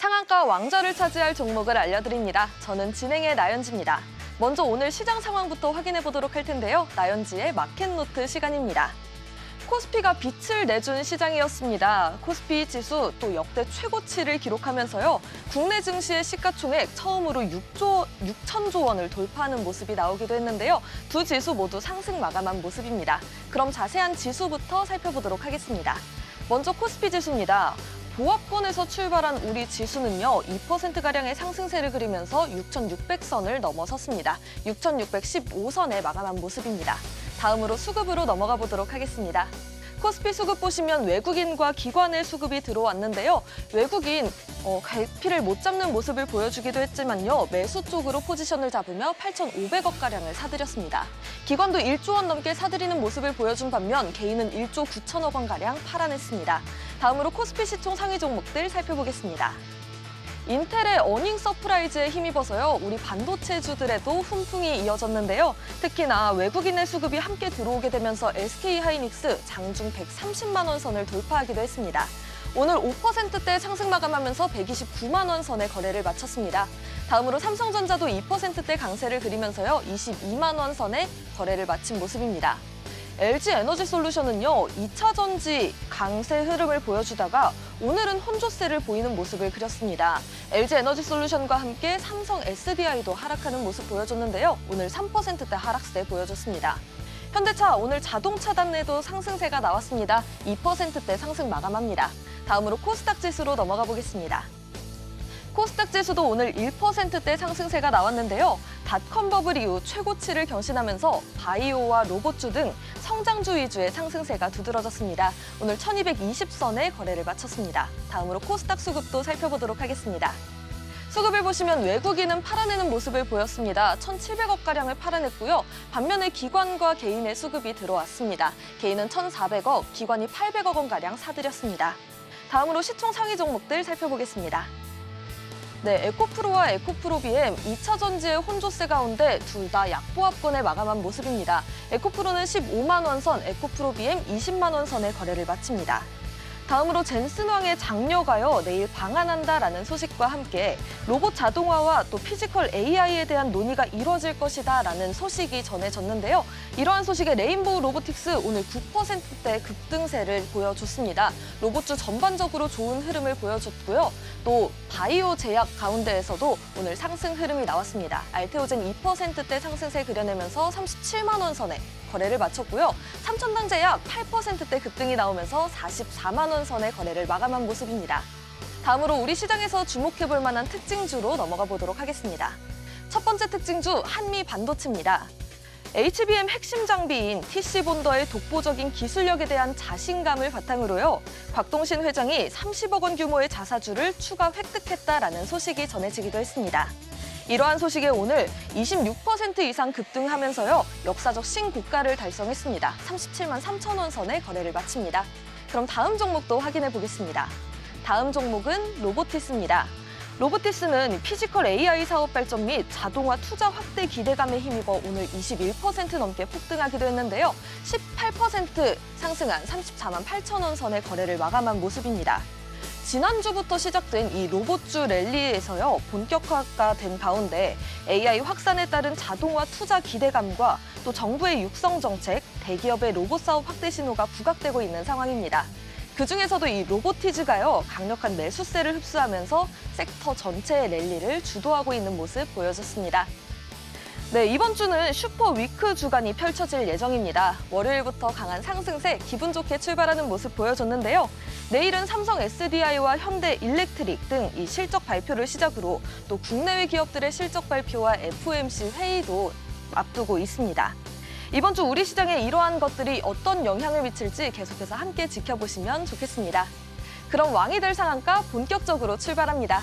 상한가 왕좌를 차지할 종목을 알려드립니다. 저는 진행의 나연지입니다. 먼저 오늘 시장 상황부터 확인해 보도록 할 텐데요. 나연지의 마켓노트 시간입니다. 코스피가 빛을 내준 시장이었습니다. 코스피 지수 또 역대 최고치를 기록하면서요. 국내 증시의 시가총액 처음으로 6천조 원을 돌파하는 모습이 나오기도 했는데요. 두 지수 모두 상승 마감한 모습입니다. 그럼 자세한 지수부터 살펴보도록 하겠습니다. 먼저 코스피 지수입니다. 보합권에서 출발한 우리 지수는요, 2%가량의 상승세를 그리면서 6,600선을 넘어섰습니다. 6,615선에 마감한 모습입니다. 다음으로 수급으로 넘어가 보도록 하겠습니다. 코스피 수급 보시면 외국인과 기관의 수급이 들어왔는데요. 외국인 갈피를 못 잡는 모습을 보여주기도 했지만요. 매수 쪽으로 포지션을 잡으며 8,500억가량을 사들였습니다. 기관도 1조 원 넘게 사들이는 모습을 보여준 반면 개인은 1조 9천억 원가량 팔아냈습니다. 다음으로 코스피 시총 상위 종목들 살펴보겠습니다. 인텔의 어닝 서프라이즈에 힘입어서요. 우리 반도체주들에도 훈풍이 이어졌는데요. 특히나 외국인의 수급이 함께 들어오게 되면서 SK하이닉스 장중 130만 원 선을 돌파하기도 했습니다. 오늘 5%대 상승 마감하면서 129만 원 선의 거래를 마쳤습니다. 다음으로 삼성전자도 2%대 강세를 그리면서요. 22만 원 선의 거래를 마친 모습입니다. LG에너지솔루션은요, 2차 전지 강세 흐름을 보여주다가 오늘은 혼조세를 보이는 모습을 그렸습니다. LG에너지솔루션과 함께 삼성 SDI도 하락하는 모습 보여줬는데요. 오늘 3%대 하락세 보여줬습니다. 현대차 오늘 자동차 단내도 상승세가 나왔습니다. 2%대 상승 마감합니다. 다음으로 코스닥 지수로 넘어가 보겠습니다. 코스닥 지수도 오늘 1%대 상승세가 나왔는데요. 닷컴 버블 이후 최고치를 경신하면서 바이오와 로봇주 등 성장주 위주의 상승세가 두드러졌습니다. 오늘 1220선에 거래를 마쳤습니다. 다음으로 코스닥 수급도 살펴보도록 하겠습니다. 수급을 보시면 외국인은 팔아내는 모습을 보였습니다. 1,700억가량을 팔아냈고요. 반면에 기관과 개인의 수급이 들어왔습니다. 개인은 1,400억, 기관이 800억 원가량 사들였습니다. 다음으로 시총 상위 종목들 살펴보겠습니다. 네, 에코프로와 에코프로비엠 2차 전지의 혼조세 가운데 둘 다 약보합권에 마감한 모습입니다. 에코프로는 15만 원 선, 에코프로비엠 20만 원 선의 거래를 마칩니다. 다음으로 젠슨왕의 장녀가요, 내일 방한한다라는 소식과 함께 로봇 자동화와 또 피지컬 AI에 대한 논의가 이루어질 것이다라는 소식이 전해졌는데요. 이러한 소식에 레인보우 로보틱스 오늘 9%대 급등세를 보여줬습니다. 로봇주 전반적으로 좋은 흐름을 보여줬고요. 또 바이오 제약 가운데에서도 오늘 상승 흐름이 나왔습니다. 알테오젠 2%대 상승세 그려내면서 37만 원 선에 거래를 마쳤고요. 삼천당제약 8%대 급등이 나오면서 44만 원 선의 거래를 마감한 모습입니다. 다음으로 우리 시장에서 주목해볼 만한 특징주로 넘어가 보도록 하겠습니다. 첫 번째 특징주, 한미 반도체입니다. HBM 핵심 장비인 TC본더의 독보적인 기술력에 대한 자신감을 바탕으로요. 곽동신 회장이 30억 원 규모의 자사주를 추가 획득했다라는 소식이 전해지기도 했습니다. 이러한 소식에 오늘 26% 이상 급등하면서요. 역사적 신고가를 달성했습니다. 37만 3천 원 선에 거래를 마칩니다. 그럼 다음 종목도 확인해 보겠습니다. 다음 종목은 로보티스입니다. 로보티스는 피지컬 AI 사업 발전 및 자동화 투자 확대 기대감에 힘입어 오늘 21% 넘게 폭등하기도 했는데요. 18% 상승한 34만 8천 원 선의 거래를 마감한 모습입니다. 지난주부터 시작된 이 로봇주 랠리에서요, 본격화가 된 가운데 AI 확산에 따른 자동화 투자 기대감과 또 정부의 육성 정책, 대기업의 로봇 사업 확대 신호가 부각되고 있는 상황입니다. 그중에서도 이 로보티즈가요, 강력한 매수세를 흡수하면서 섹터 전체의 랠리를 주도하고 있는 모습 보여줬습니다. 네, 이번 주는 슈퍼 위크 주간이 펼쳐질 예정입니다. 월요일부터 강한 상승세, 기분 좋게 출발하는 모습 보여줬는데요. 내일은 삼성 SDI와 현대 일렉트릭 등 이 실적 발표를 시작으로 또 국내외 기업들의 실적 발표와 FOMC 회의도 앞두고 있습니다. 이번 주 우리 시장에 이러한 것들이 어떤 영향을 미칠지 계속해서 함께 지켜보시면 좋겠습니다. 그럼 왕이 될 상한가 본격적으로 출발합니다.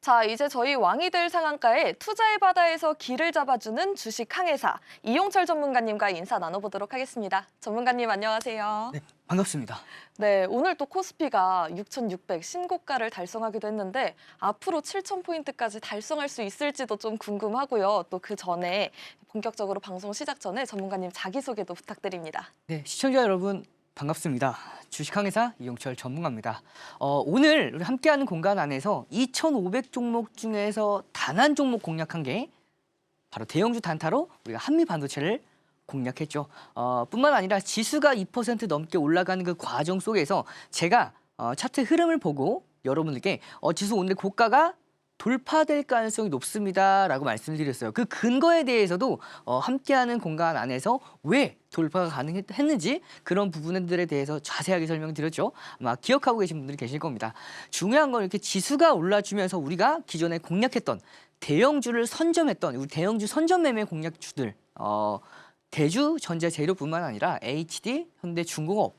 자, 이제 저희 왕이 될 상한가에 투자의 바다에서 길을 잡아주는 주식 항해사 이용철 전문가님과 인사 나눠보도록 하겠습니다. 전문가님 안녕하세요. 네, 반갑습니다. 네, 오늘 또 코스피가 6,600 신고가를 달성하기도 했는데 앞으로 7,000포인트까지 달성할 수 있을지도 좀 궁금하고요. 또 그 전에 본격적으로 방송 시작 전에 전문가님 자기소개도 부탁드립니다. 네, 시청자 여러분 반갑습니다. 주식항해사 이용철 전문가입니다. 오늘 우리 함께하는 공간 안에서 2,500 종목 중에서 단 한 종목 공략한 게 바로 대형주 단타로 우리가 한미반도체를 공략했죠. 뿐만 아니라 지수가 2% 넘게 올라가는 그 과정 속에서 제가 차트 흐름을 보고 여러분들께 지수 오늘 고가가 돌파될 가능성이 높습니다라고 말씀을 드렸어요. 그 근거에 대해서도 함께하는 공간 안에서 왜 돌파가 가능했는지 그런 부분들에 대해서 자세하게 설명드렸죠. 아마 기억하고 계신 분들이 계실 겁니다. 중요한 건 이렇게 지수가 올라주면서 우리가 기존에 공략했던 대형주를 선점했던 우리 대형주 선점 매매 공략주들 대주 전자재료뿐만 아니라 HD, 현대중공업,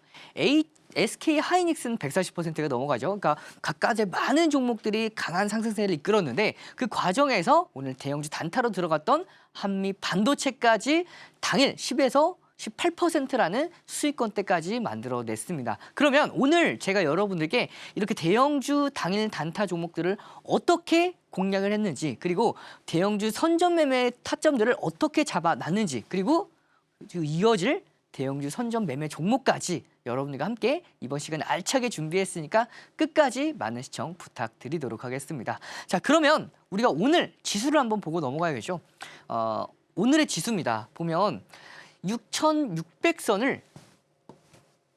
SK 하이닉스는 140%가 넘어가죠. 그러니까 각각의 많은 종목들이 강한 상승세를 이끌었는데 그 과정에서 오늘 대형주 단타로 들어갔던 한미 반도체까지 당일 10에서 18%라는 수익권대까지 만들어냈습니다. 그러면 오늘 제가 여러분들께 이렇게 대형주 당일 단타 종목들을 어떻게 공략을 했는지, 그리고 대형주 선점 매매 타점들을 어떻게 잡아놨는지, 그리고 이어질 대형주 선점 매매 종목까지 여러분들과 함께 이번 시간에 알차게 준비했으니까 끝까지 많은 시청 부탁드리도록 하겠습니다. 자, 그러면 우리가 오늘 지수를 한번 보고 넘어가야겠죠. 오늘의 지수입니다. 보면 6,600선을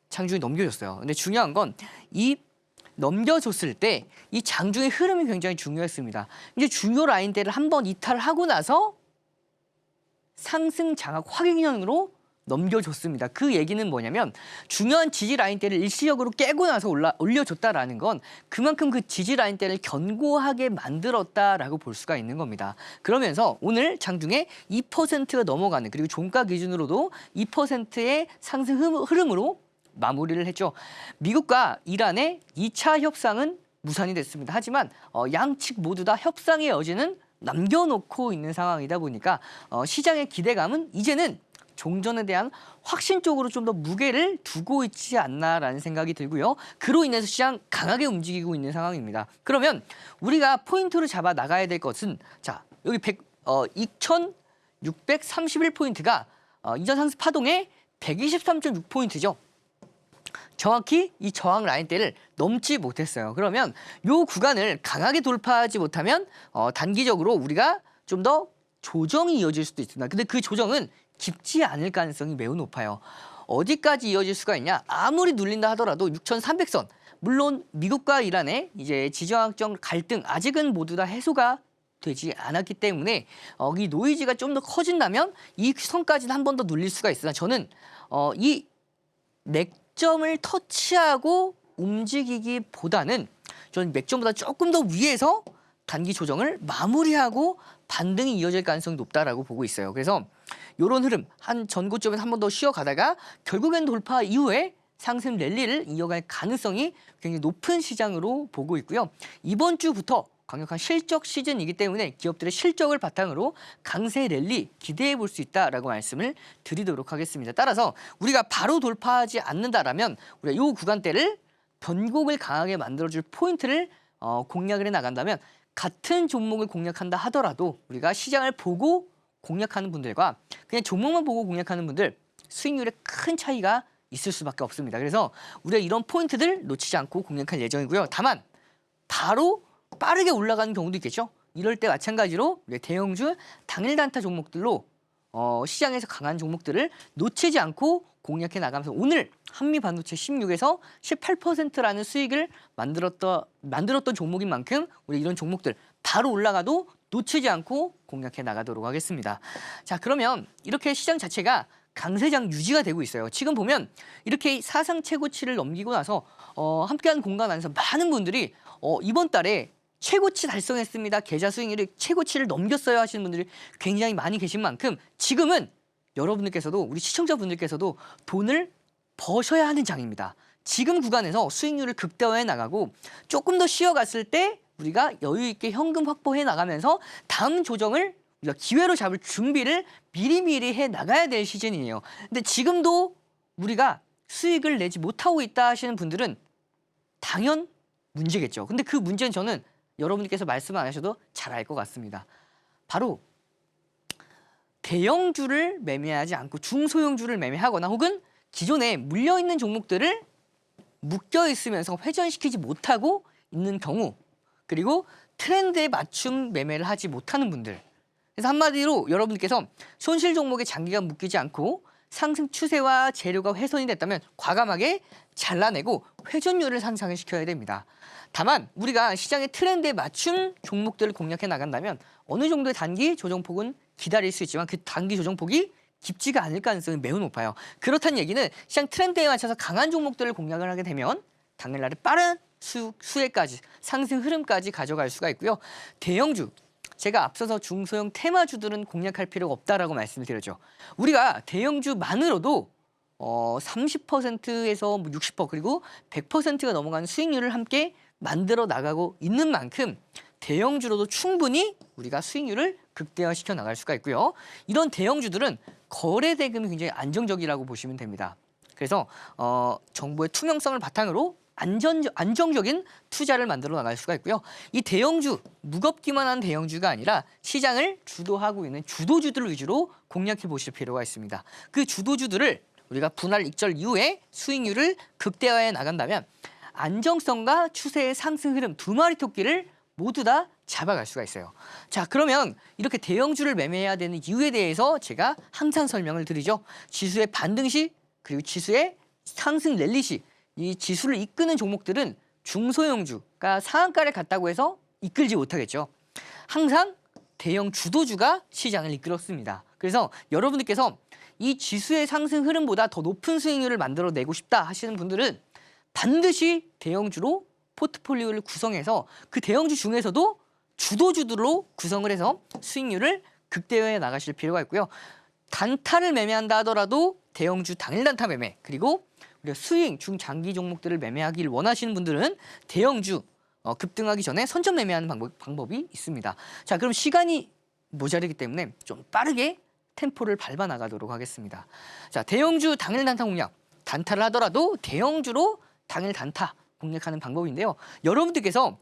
장중에 넘겨줬어요. 근데 중요한 건 이 넘겨줬을 때 이 장중의 흐름이 굉장히 중요했습니다. 이제 중요 라인대를 한번 이탈하고 나서 상승 장악 확인형으로 넘겨줬습니다. 그 얘기는 뭐냐면 중요한 지지 라인대를 일시적으로 깨고 나서 올려줬다라는 건 그만큼 그 지지 라인대를 견고하게 만들었다라고 볼 수가 있는 겁니다. 그러면서 오늘 장중에 2%가 넘어가는, 그리고 종가 기준으로도 2%의 상승 흐름으로 마무리를 했죠. 미국과 이란의 2차 협상은 무산이 됐습니다. 하지만 양측 모두 다 협상의 여지는 남겨놓고 있는 상황이다 보니까 시장의 기대감은 이제는 종전에 대한 확신 쪽으로 좀 더 무게를 두고 있지 않나라는 생각이 들고요. 그로 인해서 시장 강하게 움직이고 있는 상황입니다. 그러면 우리가 포인트로 잡아 나가야 될 것은, 자, 여기 2,631포인트가 이전 상승 파동의 123.6포인트죠. 정확히 이 저항 라인대를 넘지 못했어요. 그러면 이 구간을 강하게 돌파하지 못하면 단기적으로 우리가 좀 더 조정이 이어질 수도 있습니다. 근데 그 조정은 깊지 않을 가능성이 매우 높아요. 어디까지 이어질 수가 있냐? 아무리 눌린다 하더라도 6,300선. 물론 미국과 이란의 이제 지정학적 갈등 아직은 모두 다 해소가 되지 않았기 때문에 이 노이즈가 좀 더 커진다면 이 선까지는 한 번 더 눌릴 수가 있으나 저는 이 맥점을 터치하고 움직이기보다는 저는 맥점보다 조금 더 위에서 단기 조정을 마무리하고 반등이 이어질 가능성이 높다라고 보고 있어요. 그래서 이런 흐름, 한 전고점에서 한 번 더 쉬어가다가 결국엔 돌파 이후에 상승 랠리를 이어갈 가능성이 굉장히 높은 시장으로 보고 있고요. 이번 주부터 강력한 실적 시즌이기 때문에 기업들의 실적을 바탕으로 강세 랠리 기대해 볼 수 있다라고 말씀을 드리도록 하겠습니다. 따라서 우리가 바로 돌파하지 않는다라면 우리가 이 구간대를 변곡을 강하게 만들어줄 포인트를 공략을 해 나간다면 같은 종목을 공략한다 하더라도 우리가 시장을 보고 공략하는 분들과 그냥 종목만 보고 공략하는 분들 수익률에 큰 차이가 있을 수밖에 없습니다. 그래서 우리가 이런 포인트들 놓치지 않고 공략할 예정이고요. 다만 바로 빠르게 올라가는 경우도 있겠죠. 이럴 때 마찬가지로 대형주 당일 단타 종목들로 시장에서 강한 종목들을 놓치지 않고 공략해 나가면서 오늘 한미반도체 16에서 18%라는 수익을 만들었던 종목인 만큼 우리 이런 종목들 바로 올라가도 놓치지 않고 공략해 나가도록 하겠습니다. 자, 그러면 이렇게 시장 자체가 강세장 유지가 되고 있어요. 지금 보면 이렇게 사상 최고치를 넘기고 나서 함께하는 공간 안에서 많은 분들이 이번 달에 최고치 달성했습니다. 계좌 수익률이 최고치를 넘겼어요 하시는 분들이 굉장히 많이 계신 만큼 지금은 여러분들께서도 우리 시청자분들께서도 돈을 버셔야 하는 장입니다. 지금 구간에서 수익률을 극대화해 나가고 조금 더 쉬어갔을 때 우리가 여유 있게 현금 확보해 나가면서 다음 조정을 우리가 기회로 잡을 준비를 미리미리 해 나가야 될 시즌이에요. 근데 지금도 우리가 수익을 내지 못하고 있다 하시는 분들은 당연 문제겠죠. 근데 그 문제는 저는 여러분께서 말씀 안 하셔도 잘 알 것 같습니다. 바로 대형주를 매매하지 않고 중소형주를 매매하거나 혹은 기존에 물려있는 종목들을 묶여 있으면서 회전시키지 못하고 있는 경우, 그리고 트렌드에 맞춤 매매를 하지 못하는 분들. 그래서 한마디로 여러분께서 손실 종목에 장기간 묶이지 않고 상승 추세와 재료가 훼손이 됐다면 과감하게 잘라내고 회전율을 상승을 시켜야 됩니다. 다만 우리가 시장의 트렌드에 맞춘 종목들을 공략해 나간다면 어느 정도의 단기 조정폭은 기다릴 수 있지만 그 단기 조정폭이 깊지가 않을 가능성이 매우 높아요. 그렇다는 얘기는 시장 트렌드에 맞춰서 강한 종목들을 공략을 하게 되면 당일날의 빠른 수혜까지 상승 흐름까지 가져갈 수가 있고요. 대형주, 제가 앞서서 중소형 테마주들은 공략할 필요가 없다라고 말씀을 드렸죠. 우리가 대형주만으로도 30%에서 60% 그리고 100%가 넘어가는 수익률을 함께 만들어 나가고 있는 만큼 대형주로도 충분히 우리가 수익률을 극대화시켜 나갈 수가 있고요. 이런 대형주들은 거래 대금이 굉장히 안정적이라고 보시면 됩니다. 그래서 정보의 투명성을 바탕으로 안정적인 투자를 만들어 나갈 수가 있고요. 이 대형주, 무겁기만 한 대형주가 아니라 시장을 주도하고 있는 주도주들 위주로 공략해 보실 필요가 있습니다. 그 주도주들을 우리가 분할 익절 이후에 수익률을 극대화해 나간다면 안정성과 추세의 상승 흐름 두 마리 토끼를 모두 다 잡아갈 수가 있어요. 자, 그러면 이렇게 대형주를 매매해야 되는 이유에 대해서 제가 항상 설명을 드리죠. 지수의 반등 시 그리고 지수의 상승 랠리 시 이 지수를 이끄는 종목들은 중소형주가 상한가를 갔다고 해서 이끌지 못하겠죠. 항상 대형 주도주가 시장을 이끌었습니다. 그래서 여러분들께서 이 지수의 상승 흐름보다 더 높은 수익률을 만들어내고 싶다 하시는 분들은 반드시 대형주로 포트폴리오를 구성해서 그 대형주 중에서도 주도주들로 구성을 해서 수익률을 극대화해 나가실 필요가 있고요. 단타를 매매한다 하더라도 대형주 당일 단타 매매, 그리고 우리가 수익 중장기 종목들을 매매하길 원하시는 분들은 대형주 급등하기 전에 선점 매매하는 방법이 있습니다. 자, 그럼 시간이 모자르기 때문에 좀 빠르게 템포를 밟아 나가도록 하겠습니다. 자, 대형주 당일 단타 공략, 단타를 하더라도 대형주로 당일 단타 공략하는 방법인데요. 여러분들께서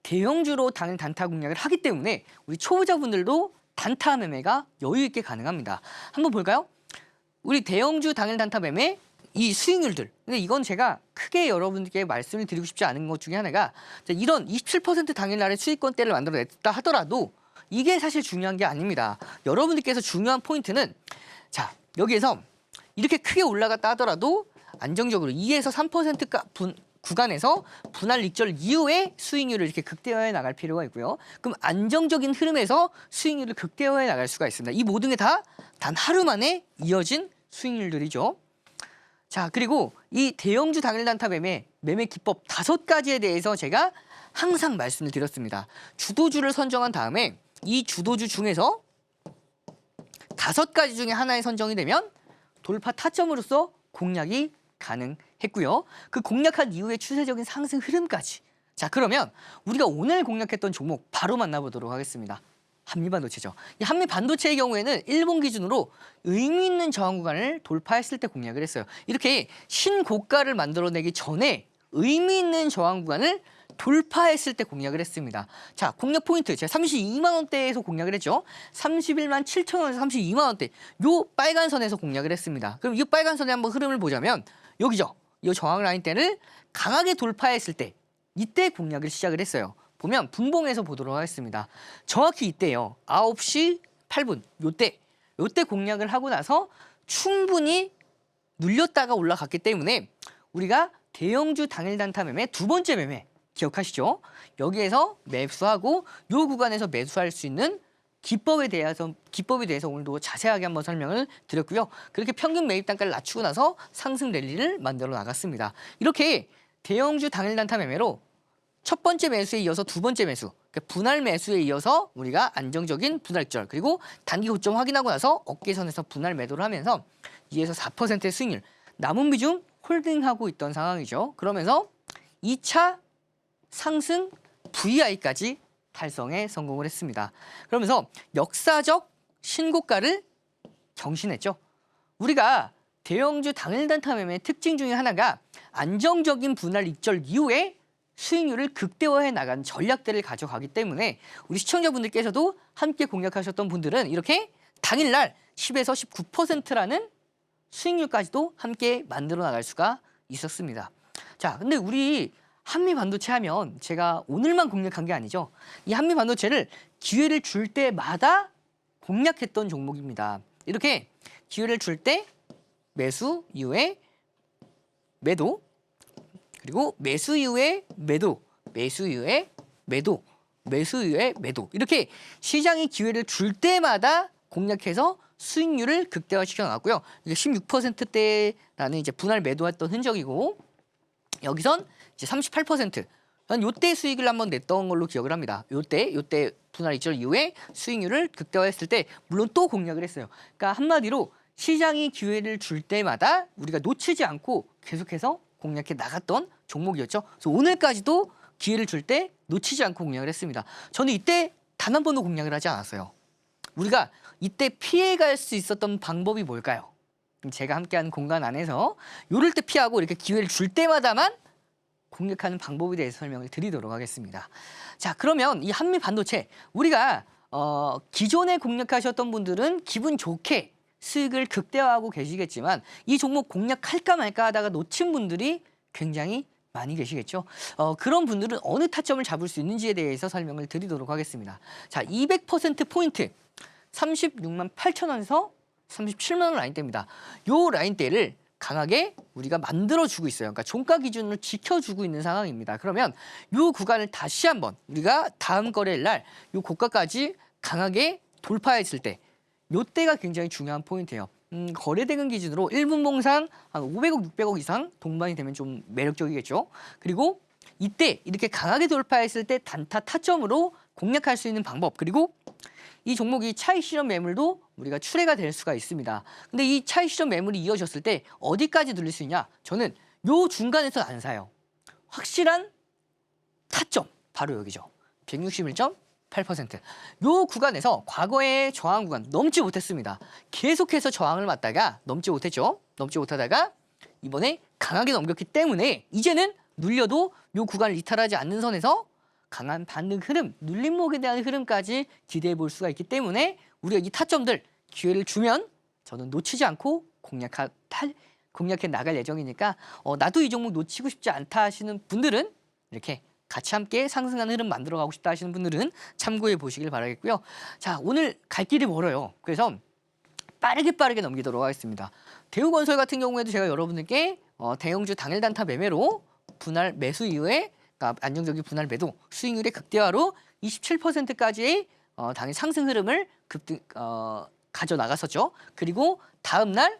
대형주로 당일 단타 공략을 하기 때문에 우리 초보자분들도 단타 매매가 여유 있게 가능합니다. 한번 볼까요? 우리 대형주 당일 단타 매매 이 수익률들. 근데 이건 제가 크게 여러분들께 말씀을 드리고 싶지 않은 것 중에 하나가 이런 27% 당일날의 수익권대를 만들어냈다 하더라도 이게 사실 중요한 게 아닙니다. 여러분들께서 중요한 포인트는 자, 여기에서 이렇게 크게 올라갔다 하더라도 안정적으로 2에서 3% 구간에서 분할 익절 이후에 수익률을 이렇게 극대화해 나갈 필요가 있고요. 그럼 안정적인 흐름에서 수익률을 극대화해 나갈 수가 있습니다. 이 모든 게 다 단 하루 만에 이어진 수익률들이죠. 자, 그리고 이 대형주 당일 단타 매매 기법 5가지에 대해서 제가 항상 말씀을 드렸습니다. 주도주를 선정한 다음에 이 주도주 중에서 5가지 중에 하나에 선정이 되면 돌파 타점으로서 공략이 가능했고요. 그 공략한 이후의 추세적인 상승 흐름까지. 자, 그러면 우리가 오늘 공략했던 종목 바로 만나보도록 하겠습니다. 한미반도체죠. 이 한미반도체의 경우에는 일본 기준으로 의미 있는 저항 구간을 돌파했을 때 공략을 했어요. 이렇게 신고가를 만들어내기 전에 의미 있는 저항 구간을 돌파했을 때 공략을 했습니다. 자, 공략 포인트 제가 32만 원대에서 공략을 했죠. 31만 7천 원에서 32만 원대 요 빨간 선에서 공략을 했습니다. 그럼 이 빨간 선의 한번 흐름을 보자면 여기죠. 이 저항 라인대를 강하게 돌파했을 때 이때 공략을 시작을 했어요. 보면 분봉에서 보도록 하겠습니다. 정확히 이때요. 9시 8분 요때 공략을 하고 나서 충분히 눌렸다가 올라갔기 때문에 우리가 대형주 당일 단타 매매 두 번째 매매 기억하시죠? 여기에서 매수하고 요 구간에서 매수할 수 있는 기법에 대해서 오늘도 자세하게 한번 설명을 드렸고요. 그렇게 평균 매입 단가를 낮추고 나서 상승 랠리를 만들어 나갔습니다. 이렇게 대형주 당일 단타 매매로 첫 번째 매수에 이어서 두 번째 매수, 그러니까 분할 매수에 이어서 우리가 안정적인 분할절, 그리고 단기 고점 확인하고 나서 어깨선에서 분할 매도를 하면서 2에서 4%의 수익률, 남은 비중 홀딩하고 있던 상황이죠. 그러면서 2차 상승 VI까지 달성에 성공을 했습니다. 그러면서 역사적 신고가를 경신했죠. 우리가 대형주 당일 단타 매매의 특징 중에 하나가 안정적인 분할 익절 이후에 수익률을 극대화해 나가는 전략들을 가져가기 때문에 우리 시청자분들께서도 함께 공략하셨던 분들은 이렇게 당일날 10에서 19%라는 수익률까지도 함께 만들어 나갈 수가 있었습니다. 자, 근데 우리 한미반도체 하면 제가 오늘만 공략한 게 아니죠. 이 한미반도체를 기회를 줄 때마다 공략했던 종목입니다. 이렇게 기회를 줄 때 매수 이후에 매도, 그리고 매수 이후에 매도, 매수 이후에 매도, 매수 이후에 매도. 이렇게 시장이 기회를 줄 때마다 공략해서 수익률을 극대화시켜 나갔고요. 이게 16%대라는 이제 분할 매도했던 흔적이고, 여기선 이제 38%. 난 요때 수익을 한번 냈던 걸로 기억을 합니다. 요때 분할 익절 이후에 수익률을 극대화했을 때 물론 또 공략을 했어요. 그러니까 한마디로 시장이 기회를 줄 때마다 우리가 놓치지 않고 계속해서 공략해 나갔던 종목이었죠. 그래서 오늘까지도 기회를 줄 때 놓치지 않고 공략을 했습니다. 저는 이때 단 한 번도 공략을 하지 않았어요. 우리가 이때 피해갈 수 있었던 방법이 뭘까요? 제가 함께하는 공간 안에서 요럴 때 피하고 이렇게 기회를 줄 때마다만 공략하는 방법에 대해서 설명을 드리도록 하겠습니다. 자, 그러면 이 한미 반도체 우리가 기존에 공략하셨던 분들은 기분 좋게 수익을 극대화하고 계시겠지만 이 종목 공략할까 말까 하다가 놓친 분들이 굉장히 많이 계시겠죠. 그런 분들은 어느 타점을 잡을 수 있는지에 대해서 설명을 드리도록 하겠습니다. 자, 200%포인트 36만 8천 원에서 37만 원 라인대입니다. 요 라인대를 강하게 우리가 만들어주고 있어요. 그러니까 종가 기준을 지켜주고 있는 상황입니다. 그러면 요 구간을 다시 한번 우리가 다음 거래일 날 요 고가까지 강하게 돌파했을 때 요때가 굉장히 중요한 포인트예요. 거래대금 기준으로 1분봉상 한 500억, 600억 이상 동반이 되면 좀 매력적이겠죠. 그리고 이때 이렇게 강하게 돌파했을 때 단타 타점으로 공략할 수 있는 방법, 그리고 이 종목이 차익 실현 매물도 우리가 출회가 될 수가 있습니다. 근데 이 차익 실현 매물이 이어졌을 때 어디까지 늘릴 수 있냐? 저는 요 중간에서 안 사요. 확실한 타점, 바로 여기죠. 161.8%. 요 구간에서 과거의 저항 구간 넘지 못했습니다. 계속해서 저항을 맞다가 넘지 못했죠. 넘지 못하다가 이번에 강하게 넘겼기 때문에 이제는 눌려도 요 구간을 이탈하지 않는 선에서 강한 반등 흐름, 눌림목에 대한 흐름까지 기대해 볼 수가 있기 때문에 우리가 이 타점들 기회를 주면 저는 놓치지 않고 공략해 나갈 예정이니까 나도 이 종목 놓치고 싶지 않다 하시는 분들은 이렇게 같이 함께 상승하는 흐름 만들어 가고 싶다 하시는 분들은 참고해 보시길 바라겠고요. 자, 오늘 갈 길이 멀어요. 그래서 빠르게 넘기도록 하겠습니다. 대우건설 같은 경우에도 제가 여러분들께 대형주 당일 단타 매매로 분할 매수 이후에 그러니까 안정적인 분할 매도 수익률의 극대화로 27%까지의 당일 상승 흐름을 가져 나갔었죠. 그리고 다음 날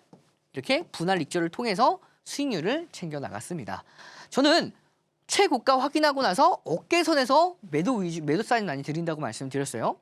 이렇게 분할 익절을 통해서 수익률을 챙겨 나갔습니다. 저는 최고가 확인하고 나서 어깨선에서 매도 사인 많이 드린다고 말씀드렸어요.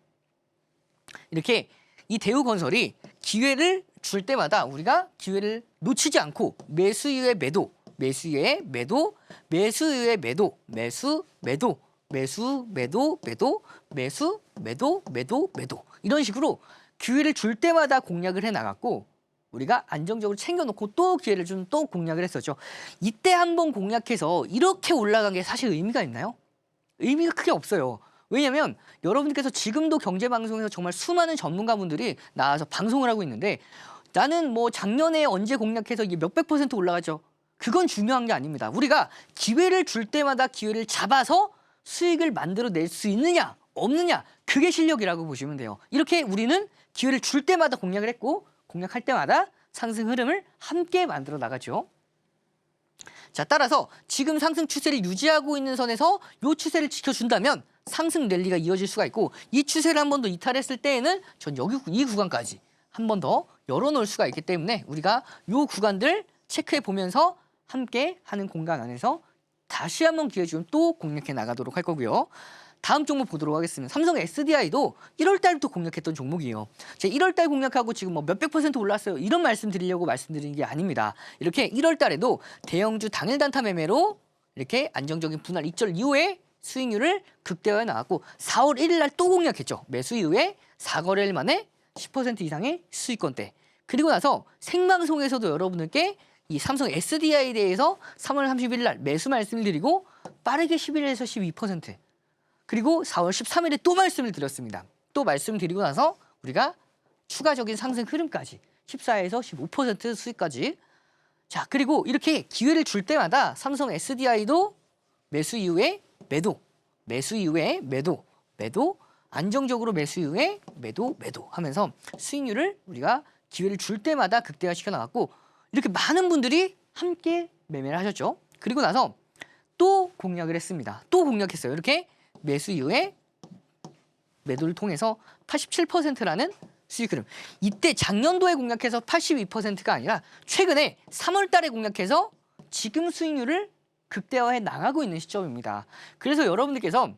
이렇게 이 대우건설이 기회를 줄 때마다 우리가 기회를 놓치지 않고 매수 이후에 매도, 매수 이후에 매도, 매수 이후에 매도, 매수, 매도, 매수, 매도, 매도, 매수, 매도, 매도, 매도 이런 식으로 기회를 줄 때마다 공략을 해 나갔고 우리가 안정적으로 챙겨놓고 또 기회를 주면 또 공략을 했었죠. 이때 한번 공략해서 이렇게 올라간 게 사실 의미가 있나요? 의미가 크게 없어요. 왜냐하면 여러분께서 지금도 경제방송에서 정말 수많은 전문가분들이 나와서 방송을 하고 있는데 나는 뭐 작년에 언제 공략해서 이게 몇백 % 올라가죠. 그건 중요한 게 아닙니다. 우리가 기회를 줄 때마다 기회를 잡아서 수익을 만들어낼 수 있느냐 없느냐 그게 실력이라고 보시면 돼요. 이렇게 우리는 기회를 줄 때마다 공략을 했고 공략할 때마다 상승 흐름을 함께 만들어 나가죠. 자, 따라서 지금 상승 추세를 유지하고 있는 선에서 이 추세를 지켜준다면 상승 랠리가 이어질 수가 있고 이 추세를 한 번 더 이탈했을 때에는 전 여기 이 구간까지 한 번 더 열어놓을 수가 있기 때문에 우리가 이 구간들 체크해 보면서 함께 하는 공간 안에서 다시 한번 기회 주면 또 공략해 나가도록 할 거고요. 다음 종목 보도록 하겠습니다. 삼성 SDI도 1월 달부터 공략했던 종목이에요. 제가 1월 달 공략하고 지금 뭐 몇백 % 올랐어요. 이런 말씀 드리려고 말씀드리는 게 아닙니다. 이렇게 1월 달에도 대형주 당일 단타 매매로 이렇게 안정적인 분할 익절 이후에 수익률을 극대화해 나갔고 4월 1일 날 또 공략했죠. 매수 이후에 4거래일 만에 10% 이상의 수익권대. 그리고 나서 생방송에서도 여러분들께 이 삼성 SDI에 대해서 3월 31일 날 매수 말씀을 드리고 빠르게 11에서 12%. 그리고 4월 13일에 또 말씀을 드렸습니다. 또 말씀드리고 나서 우리가 추가적인 상승 흐름까지 14에서 15% 수익까지. 자, 그리고 이렇게 기회를 줄 때마다 삼성 SDI도 매수 이후에 매도, 매수 이후에 매도, 매도, 안정적으로 매수 이후에 매도, 매도 하면서 수익률을 우리가 기회를 줄 때마다 극대화시켜 나갔고 이렇게 많은 분들이 함께 매매를 하셨죠. 그리고 나서 또 공략을 했습니다. 또 공략했어요. 이렇게 매수 이후에 매도를 통해서 87%라는 수익 흐름. 이때 작년도에 공략해서 82%가 아니라 최근에 3월 달에 공략해서 지금 수익률을 극대화해 나가고 있는 시점입니다. 그래서 여러분들께서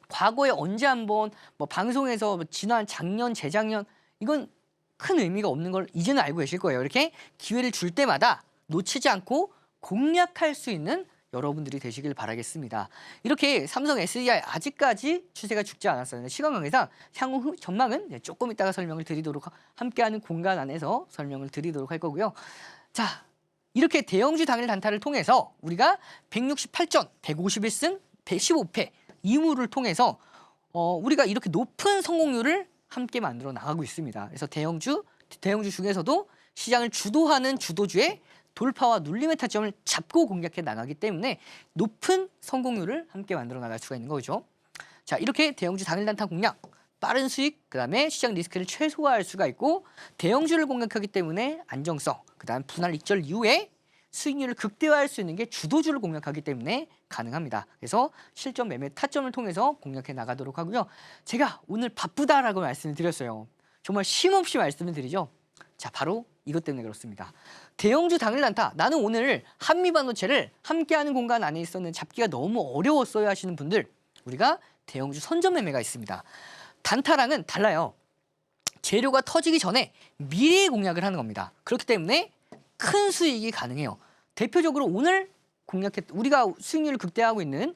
과거에 언제 한번 뭐 방송에서 지난 작년, 재작년 이건 큰 의미가 없는 걸 이제는 알고 계실 거예요. 이렇게 기회를 줄 때마다 놓치지 않고 공략할 수 있는 여러분들이 되시길 바라겠습니다. 이렇게 삼성 SDI 아직까지 추세가 죽지 않았어요. 시간 관계상 향후 전망은 조금 이따가 설명을 드리도록 함께하는 공간 안에서 설명을 드리도록 할 거고요. 자, 이렇게 대형주 당일 단타를 통해서 우리가 168전, 151승, 115패 이무를 통해서 우리가 이렇게 높은 성공률을 함께 만들어 나가고 있습니다. 그래서 대형주 중에서도 시장을 주도하는 주도주의 돌파와 눌림의 타점을 잡고 공략해 나가기 때문에 높은 성공률을 함께 만들어 나갈 수가 있는 거죠. 자, 이렇게 대형주 당일 단타 공략, 빠른 수익, 그다음에 시장 리스크를 최소화할 수가 있고 대형주를 공략하기 때문에 안정성, 그다음 분할 익절 이후에 수익률을 극대화할 수 있는 게 주도주를 공략하기 때문에 가능합니다. 그래서 실전 매매 타점을 통해서 공략해 나가도록 하고요. 제가 오늘 바쁘다라고 말씀을 드렸어요. 정말 쉼없이 말씀을 드리죠. 자, 바로 이것 때문에 그렇습니다. 대형주 당일 단타, 나는 오늘 한미반도체를 함께하는 공간 안에 있었는 잡기가 너무 어려웠어요 하시는 분들, 우리가 대형주 선점 매매가 있습니다. 단타랑은 달라요. 재료가 터지기 전에 미리 공략을 하는 겁니다. 그렇기 때문에 큰 수익이 가능해요. 대표적으로 오늘 우리가 수익률을 극대화하고 있는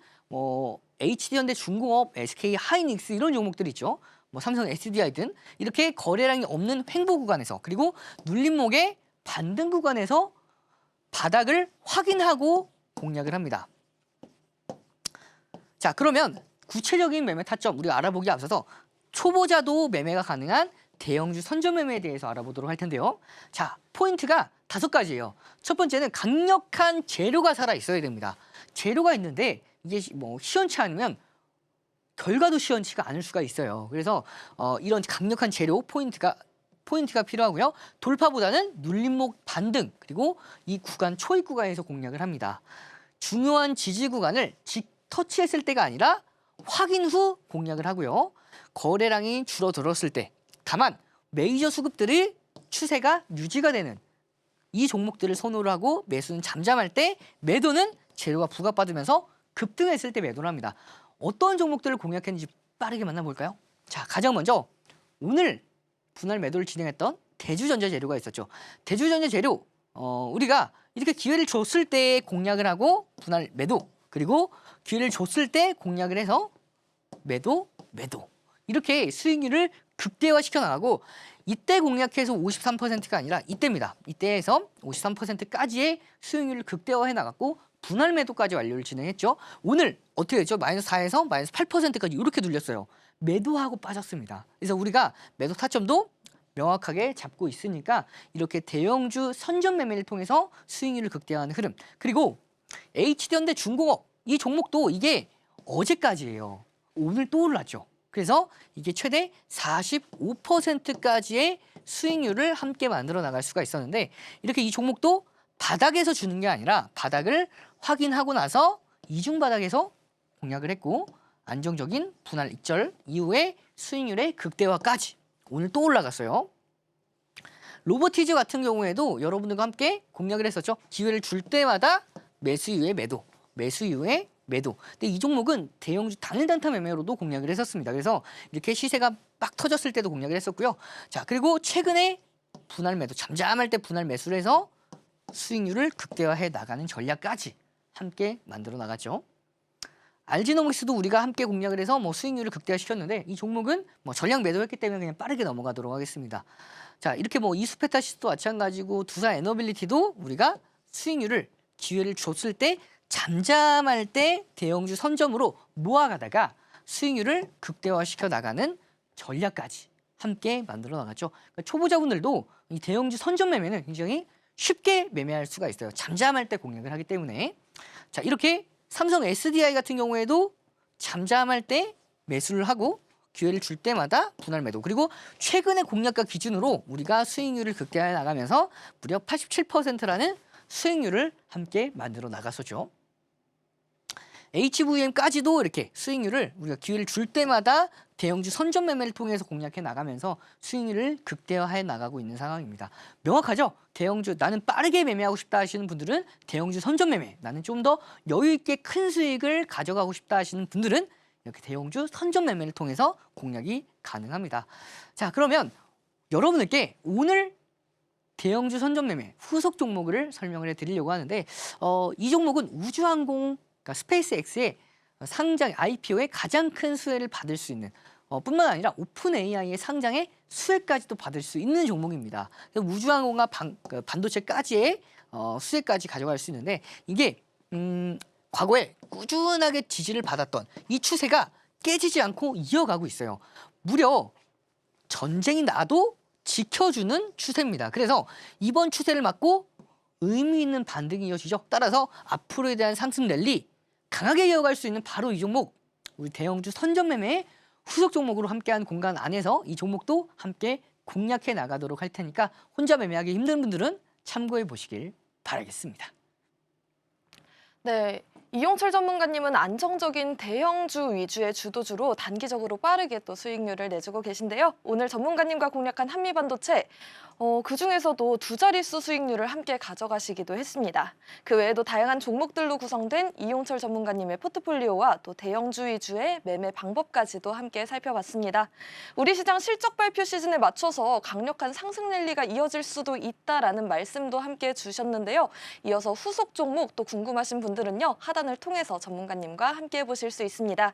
HD현대 중공업, SK 하이닉스 이런 종목들 있죠. 삼성 SDI든 이렇게 거래량이 없는 횡보 구간에서 그리고 눌림목의 반등 구간에서 바닥을 확인하고 공략을 합니다. 자, 그러면 구체적인 매매 타점 우리가 알아보기 앞서서 초보자도 매매가 가능한 대형주 선점 매매에 대해서 알아보도록 할 텐데요. 자, 포인트가 5가지예요. 첫 번째는 강력한 재료가 살아 있어야 됩니다. 재료가 있는데 이게 시원치 않으면 결과도 시원치가 않을 수가 있어요. 그래서 이런 강력한 재료 포인트가 필요하고요. 돌파보다는 눌림목 반등 그리고 이 구간 초입 구간에서 공략을 합니다. 중요한 지지 구간을 터치했을 때가 아니라 확인 후 공략을 하고요. 거래량이 줄어들었을 때 다만 메이저 수급들이 추세가 유지가 되는 이 종목들을 선호를 하고 매수는 잠잠할 때 매도는 재료가 부각받으면서 급등했을 때 매도를 합니다. 어떤 종목들을 공략했는지 빠르게 만나볼까요? 자, 가장 먼저 오늘 분할 매도를 진행했던 대주전자재료가 있었죠. 대주전자재료 우리가 이렇게 기회를 줬을 때 공략을 하고 분할 매도 그리고 기회를 줬을 때 공략을 해서 매도 이렇게 수익률을 극대화시켜 나가고 이때 공략해서 53%가 아니라 이때입니다. 이때에서 53%까지의 수익률을 극대화해 나갔고 분할 매도까지 완료를 진행했죠. 오늘 어떻게 됐죠? 마이너스 4에서 마이너스 8%까지 이렇게 눌렸어요. 매도하고 빠졌습니다. 그래서 우리가 매도 타점도 명확하게 잡고 있으니까 이렇게 대형주 선점 매매를 통해서 수익률을 극대화하는 흐름. 그리고 HD현대 중공업 이 종목도 이게 어제까지예요. 오늘 또 올랐죠. 그래서 이게 최대 45%까지의 수익률을 함께 만들어 나갈 수가 있었는데 이렇게 이 종목도 바닥에서 주는 게 아니라 바닥을 확인하고 나서 이중 바닥에서 공략을 했고 안정적인 분할 익절 이후에 수익률의 극대화까지 오늘 또 올라갔어요. 로보티즈 같은 경우에도 여러분들과 함께 공략을 했었죠. 기회를 줄 때마다 매수 이후에 매도, 매수 이후에 매도. 근데 이 종목은 대형주 단일 단타 매매로도 공략을 했었습니다. 그래서 이렇게 시세가 막 터졌을 때도 공략을 했었고요. 자, 그리고 최근에 분할 매도, 잠잠할 때 분할 매수를 해서 수익률을 극대화해 나가는 전략까지 함께 만들어 나갔죠. 알지노믹스도 우리가 함께 공략을 해서 뭐 수익률을 극대화시켰는데 이 종목은 뭐 전량 매도했기 때문에 그냥 빠르게 넘어가도록 하겠습니다. 자, 이렇게 뭐 이수페타시스도 마찬가지고 두산 에너빌리티도 우리가 수익률을 기회를 줬을 때 잠잠할 때 대형주 선점으로 모아가다가 수익률을 극대화시켜 나가는 전략까지 함께 만들어 나갔죠. 그러니까 초보자분들도 이 대형주 선점 매매는 굉장히 쉽게 매매할 수가 있어요. 잠잠할 때 공략을 하기 때문에. 자, 이렇게 삼성 SDI 같은 경우에도 잠잠할 때 매수를 하고 기회를 줄 때마다 분할 매도. 그리고 최근의 공략가 기준으로 우리가 수익률을 극대화해 나가면서 무려 87%라는 수익률을 함께 만들어 나갔었죠. HVM까지도 이렇게 수익률을 우리가 기회를 줄 때마다 대형주 선점 매매를 통해서 공략해 나가면서 수익률을 극대화해 나가고 있는 상황입니다. 명확하죠? 대형주 나는 빠르게 매매하고 싶다 하시는 분들은 대형주 선점 매매, 나는 좀 더 여유 있게 큰 수익을 가져가고 싶다 하시는 분들은 이렇게 대형주 선점 매매를 통해서 공략이 가능합니다. 자, 그러면 여러분들께 오늘 대형주 선점 매매 후속 종목을 설명을 해드리려고 하는데 이 종목은 우주항공 그러니까 스페이스X의 상장 IPO에 가장 큰 수혜를 받을 수 있는 뿐만 아니라 오픈 AI의 상장에 수혜까지도 받을 수 있는 종목입니다. 우주항공과 반도체까지의 수혜까지 가져갈 수 있는데 이게 과거에 꾸준하게 지지를 받았던 이 추세가 깨지지 않고 이어가고 있어요. 무려 전쟁이 나도 지켜주는 추세입니다. 그래서 이번 추세를 맞고 의미 있는 반등이 이어지죠. 따라서 앞으로에 대한 상승 랠리 강하게 이어갈 수 있는 바로 이 종목, 우리 대형주 선점 매매의 후속 종목으로 함께한 공간 안에서 이 종목도 함께 공략해 나가도록 할 테니까 혼자 매매하기 힘든 분들은 참고해 보시길 바라겠습니다. 네. 이용철 전문가님은 안정적인 대형주 위주의 주도주로 단기적으로 빠르게 또 수익률을 내주고 계신데요. 오늘 전문가님과 공략한 한미반도체, 그중에서도 두 자릿수 수익률을 함께 가져가시기도 했습니다. 그 외에도 다양한 종목들로 구성된 이용철 전문가님의 포트폴리오와 또 대형주 위주의 매매 방법까지도 함께 살펴봤습니다. 우리 시장 실적 발표 시즌에 맞춰서 강력한 상승 랠리가 이어질 수도 있다라는 말씀도 함께 주셨는데요. 이어서 후속 종목 또 궁금하신 분들은요. 하단을 통해서 전문가님과 함께 해보실 수 있습니다.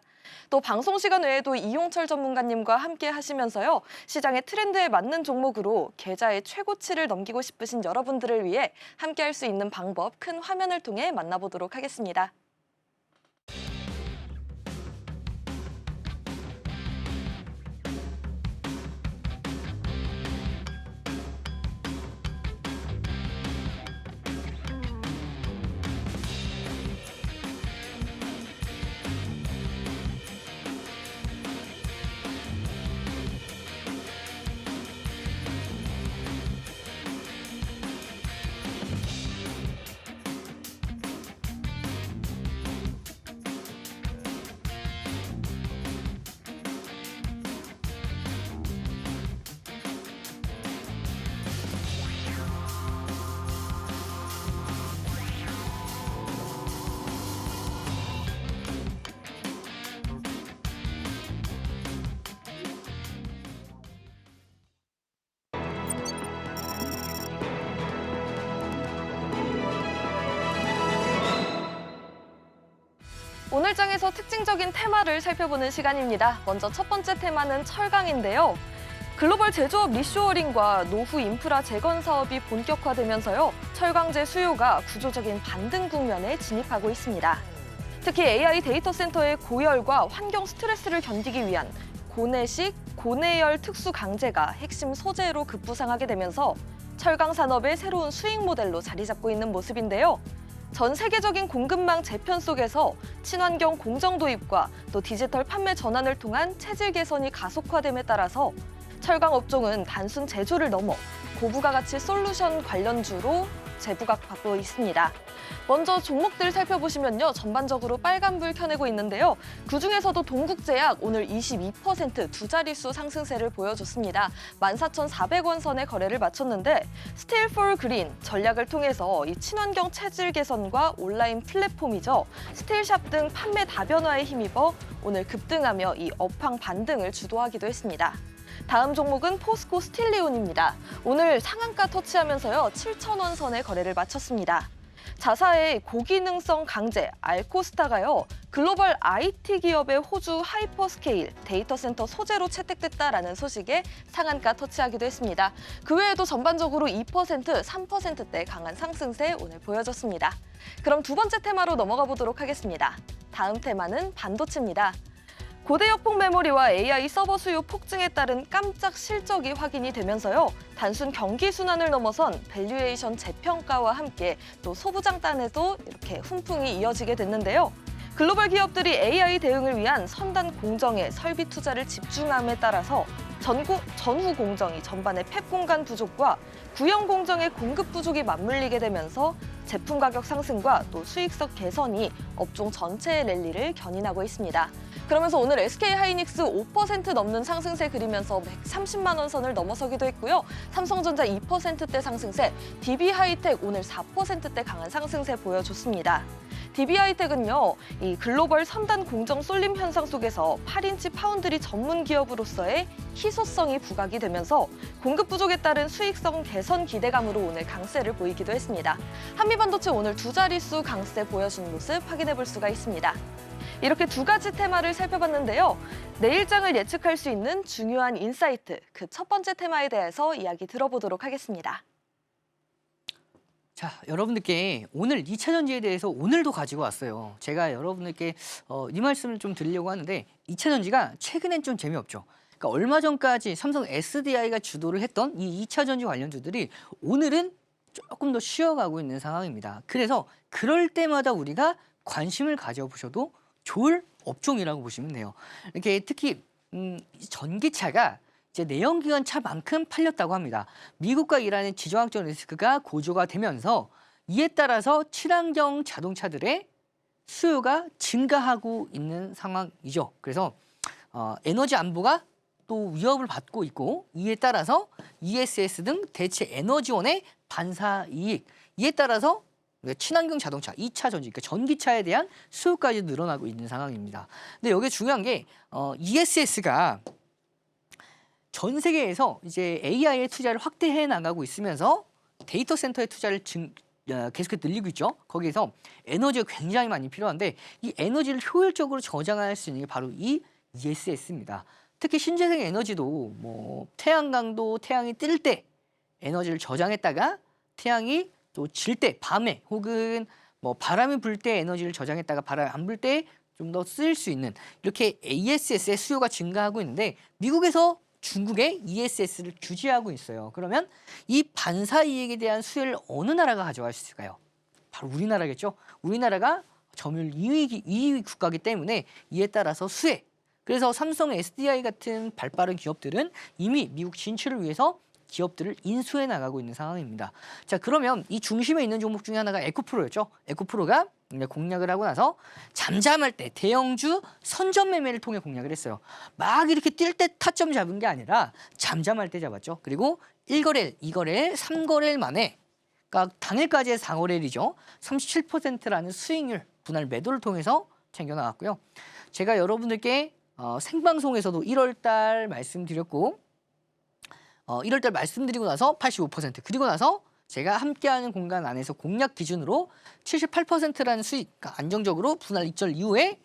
또 방송 시간 외에도 이용철 전문가님과 함께 하시면서요. 시장의 트렌드에 맞는 종목으로 계좌의 최고치를 넘기고 싶으신 여러분들을 위해 함께 할 수 있는 방법 큰 화면을 통해 만나보도록 하겠습니다. 오늘 장에서 특징적인 테마를 살펴보는 시간입니다. 먼저 첫 번째 테마는 철강인데요. 글로벌 제조업 리쇼어링과 노후 인프라 재건 사업이 본격화되면서요. 철강제 수요가 구조적인 반등 국면에 진입하고 있습니다. 특히 AI 데이터 센터의 고열과 환경 스트레스를 견디기 위한 고내식, 고내열 특수 강제가 핵심 소재로 급부상하게 되면서 철강 산업의 새로운 수익 모델로 자리 잡고 있는 모습인데요. 전 세계적인 공급망 재편 속에서 친환경 공정 도입과 또 디지털 판매 전환을 통한 체질 개선이 가속화됨에 따라서 철강 업종은 단순 제조를 넘어 고부가 가치 솔루션 관련주로 재부각받고 있습니다. 먼저 종목들 살펴보시면요. 전반적으로 빨간불 켜내고 있는데요. 그중에서도 동국제약 오늘 22% 두 자릿수 상승세를 보여줬습니다. 14,400원 선의 거래를 마쳤는데 스틸 폴 그린 전략을 통해서 이 친환경 체질 개선과 온라인 플랫폼이죠. 스틸샵 등 판매 다변화에 힘입어 오늘 급등하며 이 업황 반등을 주도하기도 했습니다. 다음 종목은 포스코 스틸리온입니다. 오늘 상한가 터치하면서요. 7,000원 선의 거래를 마쳤습니다. 자사의 고기능성 강제 알코스타가요, 글로벌 IT 기업의 호주 하이퍼스케일 데이터 센터 소재로 채택됐다라는 소식에 상한가 터치하기도 했습니다. 그 외에도 전반적으로 2%, 3%대 강한 상승세 오늘 보여줬습니다. 그럼 두 번째 테마로 넘어가 보도록 하겠습니다. 다음 테마는 반도체입니다. 고대역폭 메모리와 AI 서버 수요 폭증에 따른 깜짝 실적이 확인이 되면서요, 단순 경기 순환을 넘어선 밸류에이션 재평가와 함께 또 소부장단에도 이렇게 훈풍이 이어지게 됐는데요. 글로벌 기업들이 AI 대응을 위한 선단 공정에 설비 투자를 집중함에 따라서 전후 공정이 전반의 팹 공간 부족과 구형 공정의 공급 부족이 맞물리게 되면서 제품 가격 상승과 또 수익성 개선이 업종 전체의 랠리를 견인하고 있습니다. 그러면서 오늘 SK하이닉스 5% 넘는 상승세 그리면서 130만 원 선을 넘어서기도 했고요. 삼성전자 2%대 상승세, DB하이텍 오늘 4%대 강한 상승세 보여줬습니다. DB하이텍은요, 이 글로벌 선단 공정 쏠림 현상 속에서 8인치 파운드리 전문 기업으로서의 희소성이 부각이 되면서 공급 부족에 따른 수익성 개선 기대감으로 오늘 강세를 보이기도 했습니다. 한미반도체 오늘 두 자릿수 강세 보여준 모습 확인해 볼 수가 있습니다. 이렇게 두 가지 테마를 살펴봤는데요. 내일장을 예측할 수 있는 중요한 인사이트, 그 첫 번째 테마에 대해서 이야기 들어보도록 하겠습니다. 자, 여러분들께 오늘 2차 전지에 대해서 오늘도 가지고 왔어요. 제가 여러분들께 이 말씀을 좀 드리려고 하는데 2차 전지가 최근엔 좀 재미없죠. 그러니까 얼마 전까지 삼성 SDI가 주도를 했던 이 2차 전지 관련주들이 오늘은 조금 더 쉬어가고 있는 상황입니다. 그래서 그럴 때마다 우리가 관심을 가져보셔도 좋을 업종이라고 보시면 돼요. 이렇게 특히 전기차가 이제 내연기관 차만큼 팔렸다고 합니다. 미국과 이란의 지정학적 리스크가 고조가 되면서 이에 따라서 친환경 자동차들의 수요가 증가하고 있는 상황이죠. 그래서 에너지 안보가 또 위협을 받고 있고, 이에 따라서 ESS 등 대체 에너지원의 반사 이익, 이에 따라서 친환경 자동차, 2차 전지, 그러니까 전기차에 대한 수요까지 늘어나고 있는 상황입니다. 근데 여기 중요한 게 ESS가 전 세계에서 이제 AI의 투자를 확대해 나가고 있으면서 데이터 센터의 투자를 계속해서 늘리고 있죠. 거기에서 에너지가 굉장히 많이 필요한데 이 에너지를 효율적으로 저장할 수 있는 게 바로 이 ESS입니다. 특히 신재생 에너지도 뭐 태양광도 태양이 뜰 때 에너지를 저장했다가 태양이 또 질 때, 밤에 혹은 뭐 바람이 불 때 에너지를 저장했다가 바람이 안 불 때 좀 더 쓸 수 있는, 이렇게 ESS의 수요가 증가하고 있는데 미국에서 중국에 ESS를 규제하고 있어요. 그러면 이 반사 이익에 대한 수혜를 어느 나라가 가져갈 수 있을까요? 바로 우리나라겠죠. 우리나라가 점유율 2위 국가이기 때문에 이에 따라서 수혜. 그래서 삼성 SDI 같은 발빠른 기업들은 이미 미국 진출을 위해서 기업들을 인수해 나가고 있는 상황입니다. 자, 그러면 이 중심에 있는 종목 중에 하나가 에코프로였죠. 에코프로가 공략을 하고 나서 잠잠할 때 대형주 선전 매매를 통해 공략을 했어요. 막 이렇게 뛸 때 타점 잡은 게 아니라 잠잠할 때 잡았죠. 그리고 1거래일, 2거래일, 3거래일 만에, 그러니까 당일까지의 4거래일이죠. 37%라는 수익률, 분할 매도를 통해서 챙겨 나갔고요. 제가 여러분들께 생방송에서도 1월달 말씀드렸고 1월달 말씀드리고 나서 85%, 그리고 나서 제가 함께하는 공간 안에서 공략 기준으로 78%라는 수익, 그러니까 안정적으로 분할 익절 이후에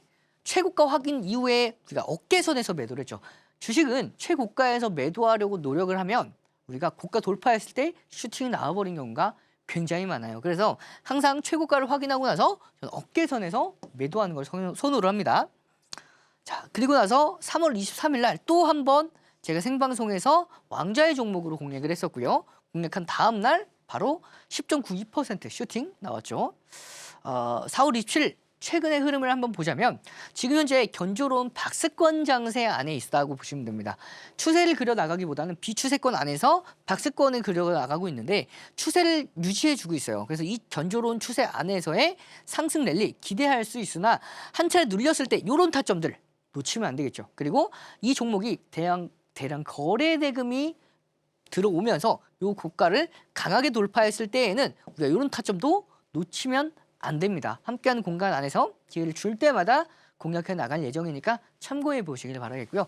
최고가 확인 이후에 우리가 어깨선에서 매도를 했죠. 주식은 최고가에서 매도하려고 노력을 하면 우리가 고가 돌파했을 때 슈팅이 나와버린 경우가 굉장히 많아요. 그래서 항상 최고가를 확인하고 나서 저는 어깨선에서 매도하는 걸 선호를 합니다. 자, 그리고 나서 3월 23일 날 또 한 번 제가 생방송에서 왕좌의 종목으로 공략을 했었고요. 공략한 다음 날 바로 10.92% 슈팅 나왔죠. 4월 27일 최근의 흐름을 한번 보자면 지금 현재 견조로운 박스권 장세 안에 있다고 보시면 됩니다. 추세를 그려나가기보다는 비추세권 안에서 박스권을 그려나가고 있는데 추세를 유지해주고 있어요. 그래서 이 견조로운 추세 안에서의 상승 랠리 기대할 수 있으나 한 차례 눌렸을 때 이런 타점들 놓치면 안 되겠죠. 그리고 이 종목이 대량 거래 대금이 들어오면서 이 고가를 강하게 돌파했을 때에는 우리가 이런 타점도 놓치면 안 됩니다. 함께하는 공간 안에서 기회를 줄 때마다 공략해 나갈 예정이니까 참고해 보시길 바라겠고요.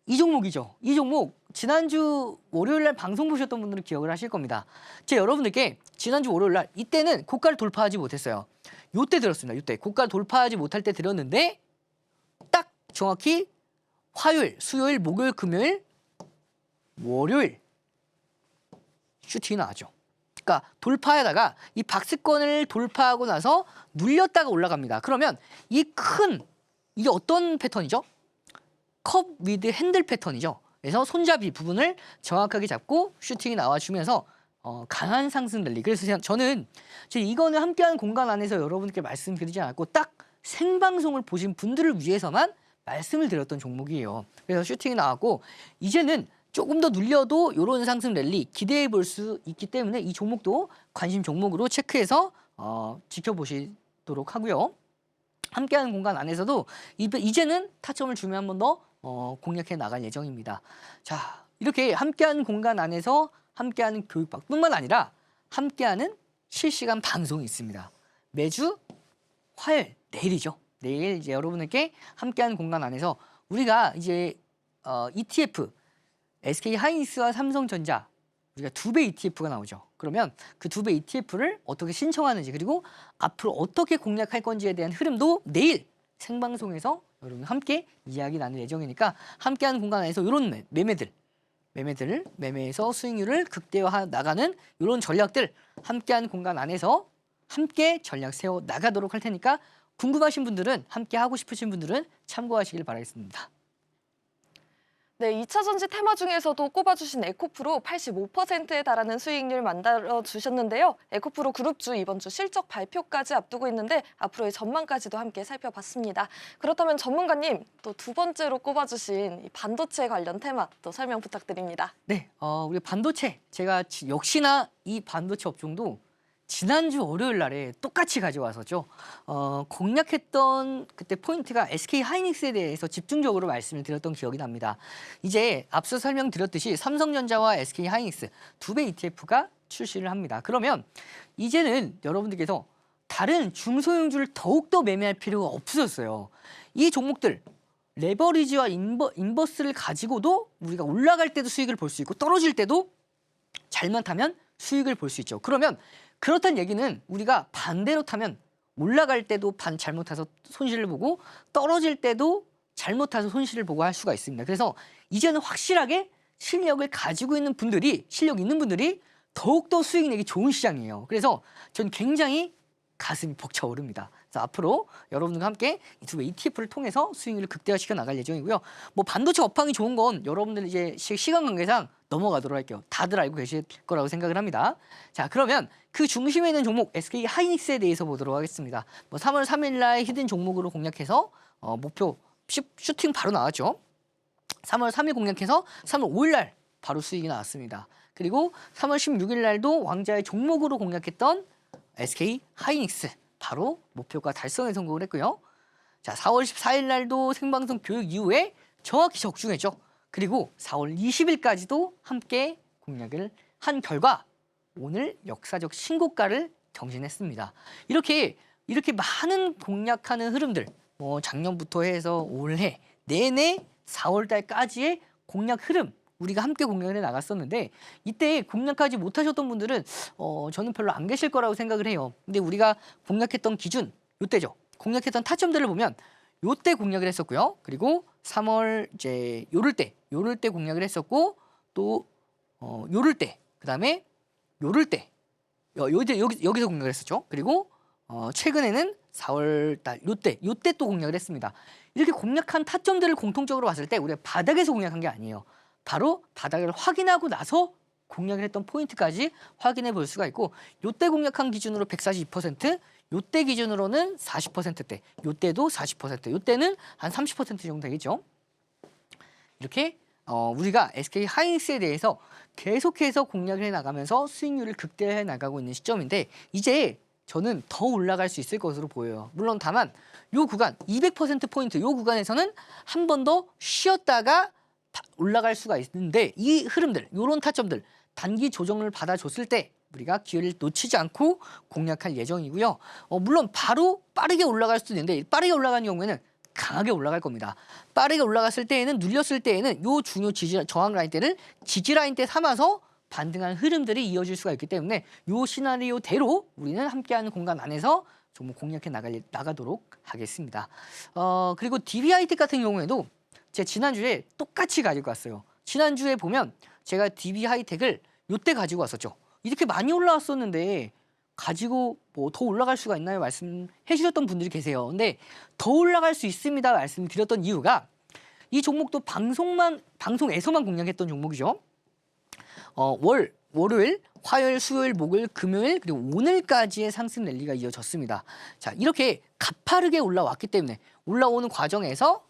이 종목이죠. 이 종목 지난주 월요일 날 방송 보셨던 분들은 기억을 하실 겁니다. 제가 여러분들께 지난주 월요일 날 이때는 고가를 돌파하지 못했어요. 요때 들었습니다. 요때 고가 돌파하지 못할 때 들었는데 딱 정확히 화요일, 수요일, 목요일, 금요일, 월요일 슈팅이 나왔죠. 그러니까 돌파하다가 이 박스권을 돌파하고 나서 눌렸다가 올라갑니다. 그러면 이게 어떤 패턴이죠? 컵 위드 핸들 패턴이죠. 그래서 손잡이 부분을 정확하게 잡고 슈팅이 나와주면서 강한 상승 랠리. 그래서 저는 이거는 함께하는 공간 안에서 여러분께 말씀드리지 않았고 딱 생방송을 보신 분들을 위해서만 말씀을 드렸던 종목이에요. 그래서 슈팅이 나왔고 이제는 조금 더 눌려도 이런 상승 랠리 기대해 볼 수 있기 때문에 이 종목도 관심 종목으로 체크해서 지켜보시도록 하고요. 함께하는 공간 안에서도 이제는 타점을 주면 한 번 더 공략해 나갈 예정입니다. 자, 이렇게 함께하는 공간 안에서 함께하는 교육방뿐만 아니라 함께하는 실시간 방송이 있습니다. 매주 화요일, 내일이죠. 내일 이제 여러분에게 함께하는 공간 안에서 우리가 이제 ETF SK 하이닉스와 삼성전자 우리가 2배 ETF가 나오죠. 그러면 그 2배 ETF를 어떻게 신청하는지 그리고 앞으로 어떻게 공략할 건지에 대한 흐름도 내일 생방송에서 여러분 함께 이야기 나눌 예정이니까 함께하는 공간 안에서 이런 매매에서 수익률을 극대화 나가는 이런 전략들 함께하는 공간 안에서 함께 전략 세워 나가도록 할 테니까 궁금하신 분들은 함께 하고 싶으신 분들은 참고하시길 바라겠습니다. 네, 2차 전지 테마 중에서도 꼽아주신 에코프로 85%에 달하는 수익률 만들어 주셨는데요. 에코프로 그룹주 이번 주 실적 발표까지 앞두고 있는데 앞으로의 전망까지도 함께 살펴봤습니다. 그렇다면 전문가님 또 두 번째로 꼽아주신 이 반도체 관련 테마 또 설명 부탁드립니다. 네, 우리 반도체 제가 역시나 이 반도체 업종도 지난주 월요일 날에 똑같이 가져와서죠. 공략했던 그때 포인트가 SK 하이닉스에 대해서 집중적으로 말씀을 드렸던 기억이 납니다. 이제 앞서 설명드렸듯이 삼성전자와 SK 하이닉스 2배 ETF가 출시를 합니다. 그러면 이제는 여러분들께서 다른 중소형주를 더욱더 매매할 필요가 없어졌어요. 이 종목들 레버리지와 인버스를 가지고도 우리가 올라갈 때도 수익을 볼 수 있고 떨어질 때도 잘만 타면 수익을 볼 수 있죠. 그러면 그렇다는 얘기는 우리가 반대로 타면 올라갈 때도 잘못 타서 손실을 보고 떨어질 때도 잘못 타서 손실을 보고 할 수가 있습니다. 그래서 이제는 확실하게 실력 있는 분들이 더욱더 수익 내기 좋은 시장이에요. 그래서 전 굉장히 가슴이 벅차오릅니다. 그래서 앞으로 여러분들과 함께 이 2배 ETF를 통해서 수익률을 극대화시켜 나갈 예정이고요. 뭐 반도체 업황이 좋은 건 여러분들 이제 시간 관계상 넘어가도록 할게요. 다들 알고 계실 거라고 생각을 합니다. 자, 그러면 그 중심에 있는 종목 SK 하이닉스에 대해서 보도록 하겠습니다. 뭐 3월 3일 날 히든 종목으로 공략해서 목표 슈팅 바로 나왔죠. 3월 3일 공략해서 3월 5일 날 바로 수익이 나왔습니다. 그리고 3월 16일 날도 왕자의 종목으로 공략했던 SK 하이닉스 바로 목표가 달성에 성공을 했고요. 자, 4월 14일 날도 생방송 교육 이후에 정확히 적중했죠. 그리고 4월 20일까지도 함께 공략을 한 결과 오늘 역사적 신고가를 경신했습니다. 이렇게 많은 공략하는 흐름들, 뭐 작년부터 해서 올해 내내 4월 달까지의 공략 흐름 우리가 함께 공략을 해 나갔었는데 이때 공략하지 못하셨던 분들은 저는 별로 안 계실 거라고 생각을 해요. 근데 우리가 공략했던 기준 요때죠. 공략했던 타점들을 보면 요때 공략을 했었고요. 그리고 3월 이제 요럴 때 공략을 했었고 또 요럴 때 그다음에 요럴 때 여기서 공략을 했었죠. 그리고 최근에는 4월 달 요때 또 공략을 했습니다. 이렇게 공략한 타점들을 공통적으로 봤을 때 우리가 바닥에서 공략한 게 아니에요. 바로 바닥을 확인하고 나서 공략을 했던 포인트까지 확인해 볼 수가 있고 요때 공략한 기준으로 142%, 요때 기준으로는 40%대, 요때도 40%, 요때는 한 30% 정도 되겠죠. 이렇게 우리가 SK 하이닉스에 대해서 계속해서 공략을 해나가면서 수익률을 극대화해 나가고 있는 시점인데 이제 저는 더 올라갈 수 있을 것으로 보여요. 물론 다만 요 구간 200%포인트 요 구간에서는 한 번 더 쉬었다가 올라갈 수가 있는데 이 흐름들, 요런 타점들 단기 조정을 받아줬을 때 우리가 기회를 놓치지 않고 공략할 예정이고요. 물론 바로 빠르게 올라갈 수도 있는데 빠르게 올라가는 경우에는 강하게 올라갈 겁니다. 빠르게 올라갔을 때에는 눌렸을 때에는 요 중요 지지 저항 라인대를 지지 라인대 삼아서 반등하는 흐름들이 이어질 수가 있기 때문에 요 시나리오대로 우리는 함께하는 공간 안에서 종목 공략해 나가도록 하겠습니다. 그리고 DB하이텍 같은 경우에도 제가 지난주에 똑같이 가지고 왔어요. 지난주에 보면 제가 DB하이텍을 요때 가지고 왔었죠. 이렇게 많이 올라왔었는데 가지고 뭐 더 올라갈 수가 있나요? 말씀해 주셨던 분들이 계세요. 근데 더 올라갈 수 있습니다. 말씀드렸던 이유가 이 종목도 방송에서만 공략했던 종목이죠. 월요일, 화요일, 수요일, 목요일, 금요일 그리고 오늘까지의 상승 랠리가 이어졌습니다. 자, 이렇게 가파르게 올라왔기 때문에 올라오는 과정에서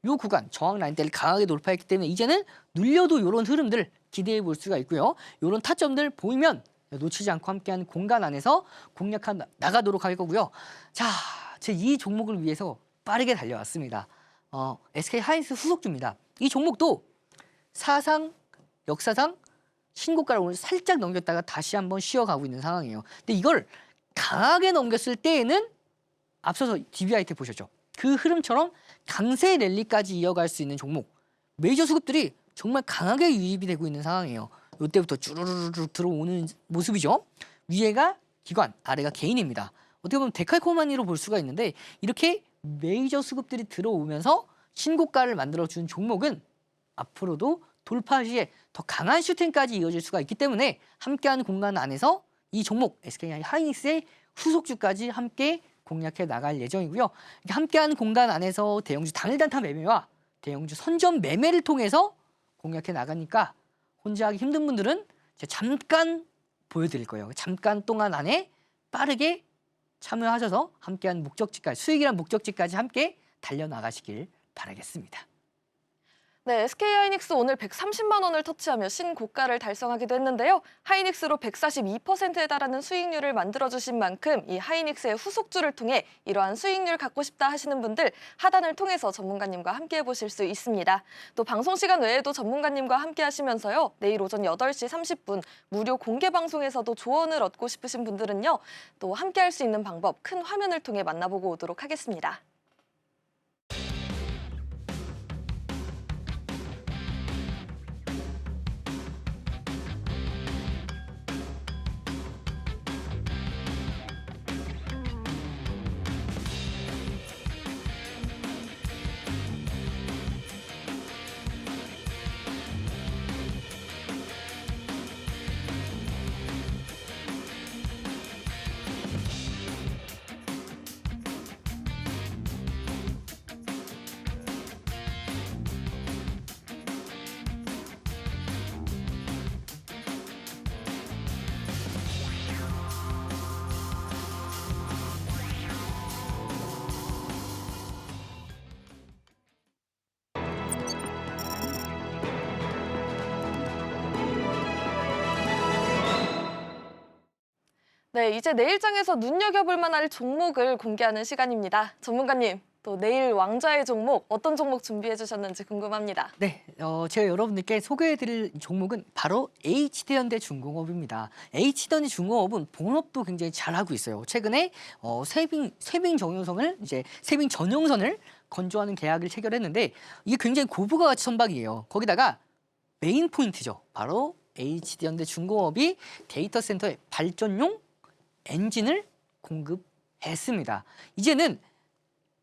요 구간 저항 라인대를 강하게 돌파했기 때문에 이제는 눌려도 이런 흐름들 기대해 볼 수가 있고요. 이런 타점들 보이면 놓치지 않고 함께하는 공간 안에서 공략해 나가도록 할 거고요. 자, 제 이 종목을 위해서 빠르게 달려왔습니다. SK 하이닉스 후속주입니다. 이 종목도 역사상 신고가를 오늘 살짝 넘겼다가 다시 한번 쉬어가고 있는 상황이에요. 근데 이걸 강하게 넘겼을 때에는 앞서서 DB하이텍 보셨죠? 그 흐름처럼 강세 랠리까지 이어갈 수 있는 종목. 메이저 수급들이 정말 강하게 유입이 되고 있는 상황이에요. 이때부터 쭈루루루 들어오는 모습이죠. 위에가 기관, 아래가 개인입니다. 어떻게 보면 데칼코마니로 볼 수가 있는데 이렇게 메이저 수급들이 들어오면서 신고가를 만들어준 종목은 앞으로도 돌파 시에 더 강한 슈팅까지 이어질 수가 있기 때문에 함께하는 공간 안에서 이 종목 SK 하이닉스의 후속주까지 함께 공략해 나갈 예정이고요. 함께하는 공간 안에서 대형주 당일 단타 매매와 대형주 선점 매매를 통해서 공략해 나가니까 혼자 하기 힘든 분들은 제가 잠깐 보여드릴 거예요. 잠깐 동안 안에 빠르게 참여하셔서 함께하는 목적지까지 수익이란 목적지까지 함께 달려나가시길 바라겠습니다. 네, SK하이닉스 오늘 130만 원을 터치하며 신고가를 달성하기도 했는데요. 하이닉스로 142%에 달하는 수익률을 만들어주신 만큼 이 하이닉스의 후속주를 통해 이러한 수익률 갖고 싶다 하시는 분들 하단을 통해서 전문가님과 함께 해보실 수 있습니다. 또 방송 시간 외에도 전문가님과 함께 하시면서요. 내일 오전 8시 30분 무료 공개 방송에서도 조언을 얻고 싶으신 분들은요. 또 함께 할 수 있는 방법 큰 화면을 통해 만나보고 오도록 하겠습니다. 네, 이제 내일장에서 눈여겨볼 만할 종목을 공개하는 시간입니다. 전문가님, 또 내일 왕좌의 종목, 어떤 종목 준비해 주셨는지 궁금합니다. 네, 제가 여러분들께 소개해드릴 종목은 바로 HD현대 중공업입니다. HD현대 중공업은 본업도 굉장히 잘하고 있어요. 최근에 세빙 전용선을 건조하는 계약을 체결했는데 이게 굉장히 고부가 가치 선박이에요. 거기다가 메인 포인트죠. 바로 HD현대 중공업이 데이터 센터의 발전용 엔진을 공급했습니다. 이제는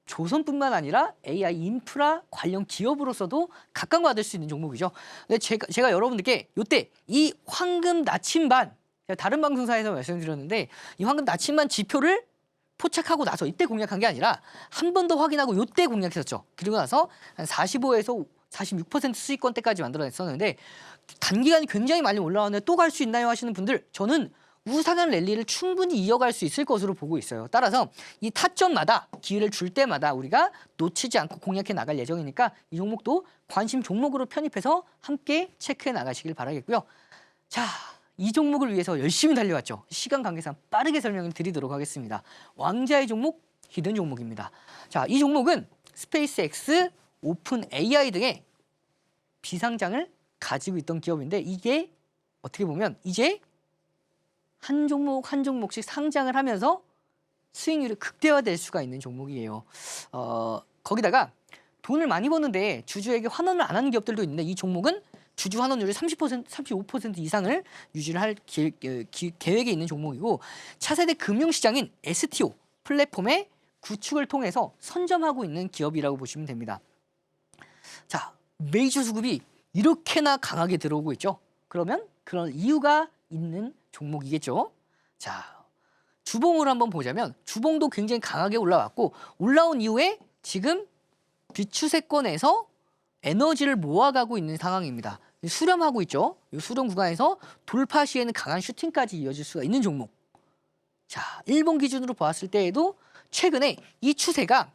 조선뿐만 아니라 AI 인프라 관련 기업으로서도 각광받을 수 있는 종목이죠. 근데 제가 여러분들께 이때 이 황금 나침반, 제가 다른 방송사에서 말씀드렸는데 이 황금 나침반 지표를 포착하고 나서 이때 공략한 게 아니라 한 번 더 확인하고 이때 공략했었죠. 그리고 나서 한 45에서 46% 수익권대까지 만들어냈었는데 단기간에 굉장히 많이 올라왔는데 또 갈 수 있나요 하시는 분들, 저는 우상한 랠리를 충분히 이어갈 수 있을 것으로 보고 있어요. 따라서 이 타점마다 기회를 줄 때마다 우리가 놓치지 않고 공략해 나갈 예정이니까 이 종목도 관심 종목으로 편입해서 함께 체크해 나가시길 바라겠고요. 자, 이 종목을 위해서 열심히 달려왔죠. 시간 관계상 빠르게 설명을 드리도록 하겠습니다. 왕자의 종목, 히든 종목입니다. 자, 이 종목은 스페이스X, 오픈 AI 등의 비상장을 가지고 있던 기업인데 이게 어떻게 보면 이제 한 종목 한 종목씩 상장을 하면서 수익률이 극대화될 수가 있는 종목이에요. 거기다가 돈을 많이 버는데 주주에게 환원을 안 하는 기업들도 있는데 이 종목은 주주 환원율이 30%, 35% 이상을 유지를 할 계획에 있는 종목이고 차세대 금융시장인 STO 플랫폼의 구축을 통해서 선점하고 있는 기업이라고 보시면 됩니다. 자, 메이저 수급이 이렇게나 강하게 들어오고 있죠. 그러면 그런 이유가 있는 종목이겠죠. 자, 주봉을 한번 보자면 주봉도 굉장히 강하게 올라왔고 올라온 이후에 지금 비추세권에서 에너지를 모아가고 있는 상황입니다. 수렴하고 있죠. 이 수렴 구간에서 돌파 시에는 강한 슈팅까지 이어질 수가 있는 종목. 자, 일본 기준으로 보았을 때에도 최근에 이 추세가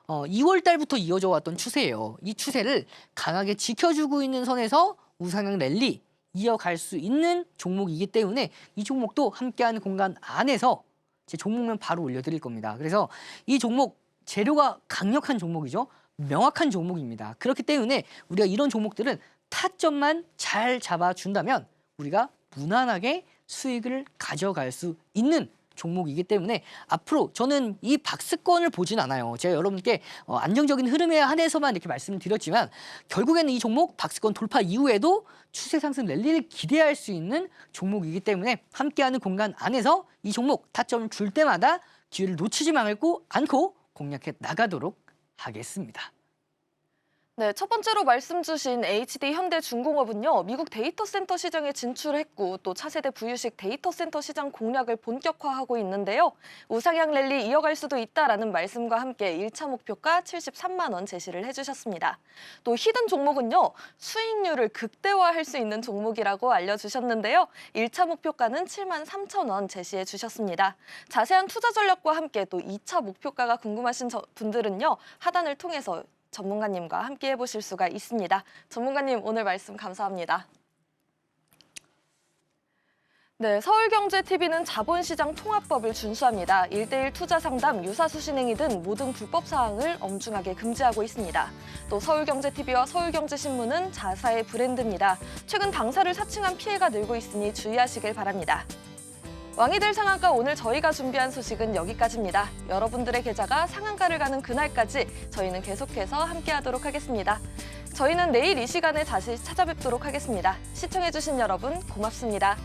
2월 달부터 이어져 왔던 추세예요. 이 추세를 강하게 지켜주고 있는 선에서 우상향 랠리 이어갈 수 있는 종목이기 때문에 이 종목도 함께하는 공간 안에서 제 종목명 바로 올려드릴 겁니다. 그래서 이 종목 재료가 강력한 종목이죠. 명확한 종목입니다. 그렇기 때문에 우리가 이런 종목들은 타점만 잘 잡아준다면 우리가 무난하게 수익을 가져갈 수 있는 종목이기 때문에 앞으로 저는 이 박스권을 보진 않아요. 제가 여러분께 안정적인 흐름에 한해서만 이렇게 말씀을 드렸지만 결국에는 이 종목 박스권 돌파 이후에도 추세 상승 랠리를 기대할 수 있는 종목이기 때문에 함께하는 공간 안에서 이 종목 타점을 줄 때마다 기회를 놓치지 않고 공략해 나가도록 하겠습니다. 네, 첫 번째로 말씀 주신 HD 현대중공업은요, 미국 데이터 센터 시장에 진출했고 또 차세대 부유식 데이터 센터 시장 공략을 본격화하고 있는데요. 우상향 랠리 이어갈 수도 있다라는 말씀과 함께 1차 목표가 73만 원 제시를 해주셨습니다. 또 히든 종목은요, 수익률을 극대화할 수 있는 종목이라고 알려주셨는데요. 1차 목표가는 7만 3천 원 제시해 주셨습니다. 자세한 투자 전략과 함께 또 2차 목표가가 궁금하신 분들은요, 하단을 통해서 전문가님과 함께 해보실 수가 있습니다. 전문가님 오늘 말씀 감사합니다. 네, 서울경제TV는 자본시장 통합법을 준수합니다. 1:1 투자 상담, 유사수 신행위 등 모든 불법 사항을 엄중하게 금지하고 있습니다. 또 서울경제TV와 서울경제신문은 자사의 브랜드입니다. 최근 당사를 사칭한 피해가 늘고 있으니 주의하시길 바랍니다. 왕이 될 상한가 오늘 저희가 준비한 소식은 여기까지입니다. 여러분들의 계좌가 상한가를 가는 그날까지 저희는 계속해서 함께하도록 하겠습니다. 저희는 내일 이 시간에 다시 찾아뵙도록 하겠습니다. 시청해주신 여러분 고맙습니다.